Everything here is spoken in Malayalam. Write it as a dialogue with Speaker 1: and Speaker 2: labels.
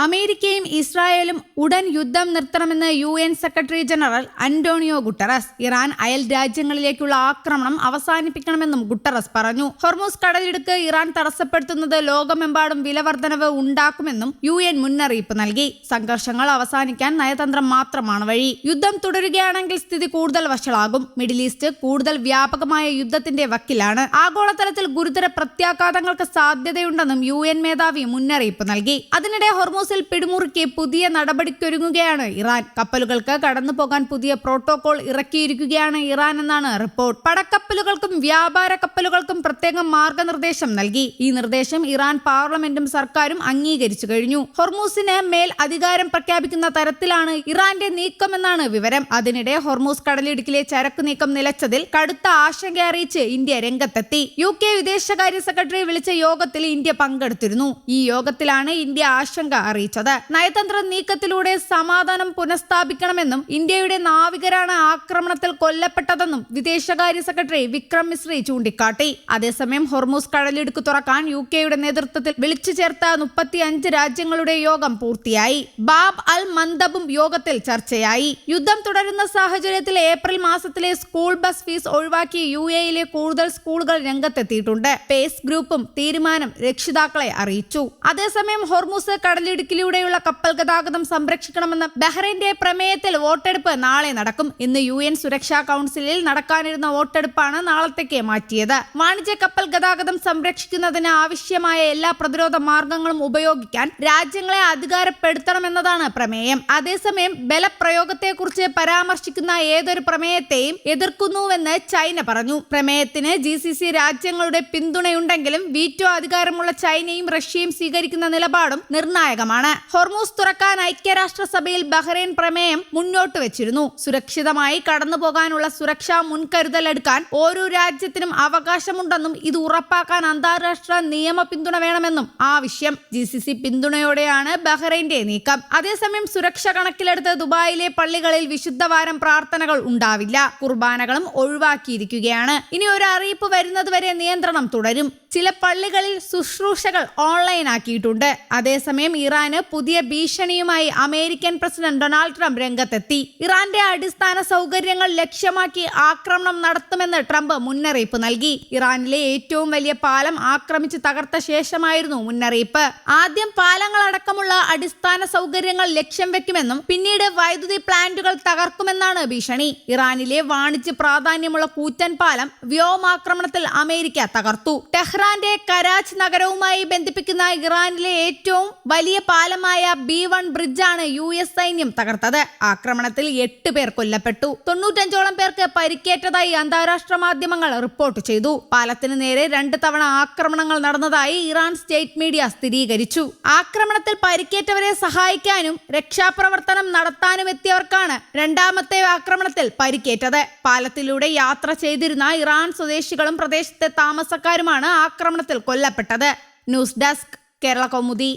Speaker 1: അമേരിക്കയും ഇസ്രായേലും ഉടൻ യുദ്ധം നിർത്തണമെന്ന് UN secretary general Antonio Guterres. Iran അയൽ രാജ്യങ്ങളിലേക്കുള്ള ആക്രമണം അവസാനിപ്പിക്കണമെന്നും ഗുട്ടറസ് പറഞ്ഞു. ഹോർമൂസ് കടലിടുക്ക് ഇറാൻ തടസ്സപ്പെടുത്തുന്നത് ലോകമെമ്പാടും വിലവർദ്ധനവ് ഉണ്ടാക്കുമെന്നും UN മുന്നറിയിപ്പ് നൽകി. സംഘർഷങ്ങൾ അവസാനിക്കാൻ നയതന്ത്രം മാത്രമാണ് വഴി. യുദ്ധം തുടരുകയാണെങ്കിൽ സ്ഥിതി കൂടുതൽ വഷളാകും. മിഡിൽ ഈസ്റ്റ് കൂടുതൽ വ്യാപകമായ യുദ്ധത്തിന്റെ വക്കിലാണ്. ആഗോളതലത്തിൽ ഗുരുതര പ്രത്യാഘാതങ്ങൾക്ക് സാധ്യതയുണ്ടെന്നും UN മേധാവി മുന്നറിയിപ്പ് നൽകി. അതിനിടെ ഹോർമൂസിൽ പിടിമുറുക്കി പുതിയ നടപടിക്കൊരുങ്ങുകയാണ് ഇറാൻ. കപ്പലുകൾക്ക് കടന്നു പോകാൻ പുതിയ പ്രോട്ടോകോൾ ഇറക്കിയിരിക്കുകയാണ് ഇറാൻ എന്നാണ് റിപ്പോർട്ട്. പടക്കപ്പലുകൾക്കും വ്യാപാര കപ്പലുകൾക്കും പ്രത്യേക മാർഗനിർദ്ദേശം നൽകി. ഈ നിർദ്ദേശം ഇറാൻ പാർലമെന്റും സർക്കാരും അംഗീകരിച്ചു കഴിഞ്ഞു. ഹോർമൂസിന് മേൽ അധികാരം പ്രഖ്യാപിക്കുന്ന തരത്തിലാണ് ഇറാന്റെ നീക്കമെന്നാണ് വിവരം. അതിനിടെ ഹോർമൂസ് കടലിടുക്കിലെ ചരക്ക് നീക്കം നിലച്ചതിൽ കടുത്ത ആശങ്ക അറിയിച്ച് ഇന്ത്യ രംഗത്തെത്തി. UK വിദേശകാര്യ സെക്രട്ടറി വിളിച്ച യോഗത്തിൽ ഇന്ത്യ പങ്കെടുത്തിരുന്നു. ഈ യോഗത്തിലാണ് ഇന്ത്യ ആശങ്ക അറിയിച്ചത്. നയതന്ത്ര നീക്കത്തിലൂടെ സമാധാനം പുനഃസ്ഥാപിക്കണമെന്നും ഇന്ത്യയുടെ നാവികരാണ് ആക്രമണത്തിൽ കൊല്ലപ്പെട്ടതെന്നും വിദേശകാര്യ സെക്രട്ടറി വിക്രം മിശ്രി ചൂണ്ടിക്കാട്ടി. അതേസമയം ഹോർമൂസ് കടലിടുക്ക് തുറക്കാൻ UKയുടെ നേതൃത്വത്തിൽ വിളിച്ചു ചേർത്ത 35 രാജ്യങ്ങളുടെ യോഗം പൂർത്തിയായി. ബാബ് അൽ മന്ദബും യോഗത്തിൽ ചർച്ചയായി. യുദ്ധം തുടരുന്ന സാഹചര്യത്തിൽ ഏപ്രിൽ മാസത്തിലെ സ്കൂൾ ബസ് ഫീസ് ഒഴിവാക്കി UAEയിലെ കൂടുതൽ സ്കൂളുകൾ രംഗത്തെത്തിയിട്ടുണ്ട്. പേസ് ഗ്രൂപ്പും തീരുമാനം രക്ഷിതാക്കളെ അറിയിച്ചു. അതേസമയം ഹോർമൂസ് കടലിടുക്കിലൂടെയുള്ള കപ്പൽ ഗതാഗതം സംരക്ഷിക്കണമെന്ന ബഹ്റൈന്റെ പ്രമേയത്തിൽ വോട്ടെടുപ്പ് നാളെ നടക്കും. ഇന്ന് UN സുരക്ഷാ കൗൺസിലിൽ നടക്കാനിരുന്ന വോട്ടെടുപ്പാണ് നാളത്തേക്ക് മാറ്റിയത്. വാണിജ്യ കപ്പൽ ഗതാഗതം സംരക്ഷിക്കുന്നതിന് ആവശ്യമായ എല്ലാ പ്രതിരോധ മാർഗങ്ങളും ഉപയോഗിക്കാൻ രാജ്യങ്ങളെ അധികാരപ്പെടുത്തണമെന്നതാണ് പ്രമേയം. അതേസമയം ബലപ്രയോഗത്തെക്കുറിച്ച് പരാമർശിക്കുന്ന ഏതൊരു പ്രമേയത്തെയും എതിർക്കുന്നുവെന്ന് ചൈന പറഞ്ഞു. പ്രമേയത്തിന് GCC രാജ്യങ്ങളുടെ പിന്തുണയുണ്ടെങ്കിലും വീറ്റോ അധികാരമുള്ള ചൈനയും റഷ്യയും സ്വീകരിക്കുന്ന നിലപാടും നിർണായകമാണ്. ഹോർമൂസ് തുറക്കാൻ ഐക്യരാഷ്ട്രസഭയിൽ ബഹ്റൈൻ പ്രമേയം മുന്നോട്ട് വെച്ചിരുന്നു. സുരക്ഷിതമായി കടന്നുപോകാനുള്ള സുരക്ഷാ മുൻകരുതൽ എടുക്കാൻ ഓരോ രാജ്യത്തിനും അവകാശമുണ്ടെന്നും ഇത് ഉറപ്പാക്കാൻ അന്താരാഷ്ട്ര നിയമ പിന്തുണ വേണമെന്നും ആവശ്യം. GCC പിന്തുണയോടെയാണ് ബഹ്റൈന്റെ നീക്കം. അതേസമയം സുരക്ഷ കണക്കിലെടുത്ത് ദുബായിലെ പള്ളികളിൽ വിശുദ്ധവാരം പ്രാർത്ഥനകൾ ഉണ്ടാവില്ല. കുർബാനകളും ഒഴിവാക്കിയിരിക്കുകയാണ്. ഇനി ഒരു അറിയിപ്പ് വരുന്നതുവരെ നിയന്ത്രണം തുടരും. ചില പള്ളികളിൽ ശുശ്രൂഷകൾ ഓൺലൈൻ ആക്കിയിട്ടുണ്ട്. അതേസമയം ഇറാന് പുതിയ ഭീഷണിയുമായി അമേരിക്കൻ പ്രസിഡന്റ് ഡൊണാൾഡ് ട്രംപ് രംഗത്തെത്തി. ഇറാന്റെ അടിസ്ഥാന സൗകര്യങ്ങൾ ലക്ഷ്യമാക്കി ആക്രമണം നടത്തുമെന്ന് ട്രംപ് മുന്നറിയിപ്പ് നൽകി. ഇറാനിലെ ഏറ്റവും വലിയ പാലം ആക്രമിച്ച് തകർത്ത ശേഷമായിരുന്നു മുന്നറിയിപ്പ്. ആദ്യം പാലങ്ങളടക്കമുള്ള അടിസ്ഥാന സൗകര്യങ്ങൾ ലക്ഷ്യം വെക്കുമെന്നും പിന്നീട് വൈദ്യുതി പ്ലാന്റുകൾ തകർക്കുമെന്നാണ് ഭീഷണി. ഇറാനിലെ വാണിജ്യ പ്രാധാന്യമുള്ള കൂറ്റൻ പാലം വ്യോമാക്രമണത്തിൽ അമേരിക്ക തകർത്തു. ടെഹ്റാന്റെ കരാച്ച് നഗരവുമായി ബന്ധിപ്പിക്കുന്ന ഇറാനിലെ ഏറ്റവും വലിയ പാലമായ B1 ബ്രിഡ്ജാണ് US സൈന്യം തകർത്തത്. ആക്രമണത്തിൽ 8 പേർ കൊല്ലപ്പെട്ടു. 95ഓളം പേർക്ക് പരിക്കേറ്റതായി അന്താരാഷ്ട്ര മാധ്യമങ്ങൾ റിപ്പോർട്ട് ചെയ്തു. പാലത്തിന് നേരെ 2 തവണ ആക്രമണങ്ങൾ നടന്നതായി ഇറാൻ സ്റ്റേറ്റ് മീഡിയ സ്ഥിരീകരിച്ചു. ആക്രമണത്തിൽ പരിക്കേറ്റവരെ സഹായിക്കാനും രക്ഷാപ്രവർത്തനം നടത്താനും എത്തിയവർക്കാണ് രണ്ടാമത്തെ ആക്രമണത്തിൽ പരിക്കേറ്റത്. പാലത്തിലൂടെ യാത്ര ചെയ്തിരുന്ന ഇറാൻ സ്വദേശികളും പ്രദേശത്തെ താമസക്കാരുമാണ് ആക്രമണത്തിൽ കൊല്ലപ്പെട്ടത്. News desk Kerala Kaumudi.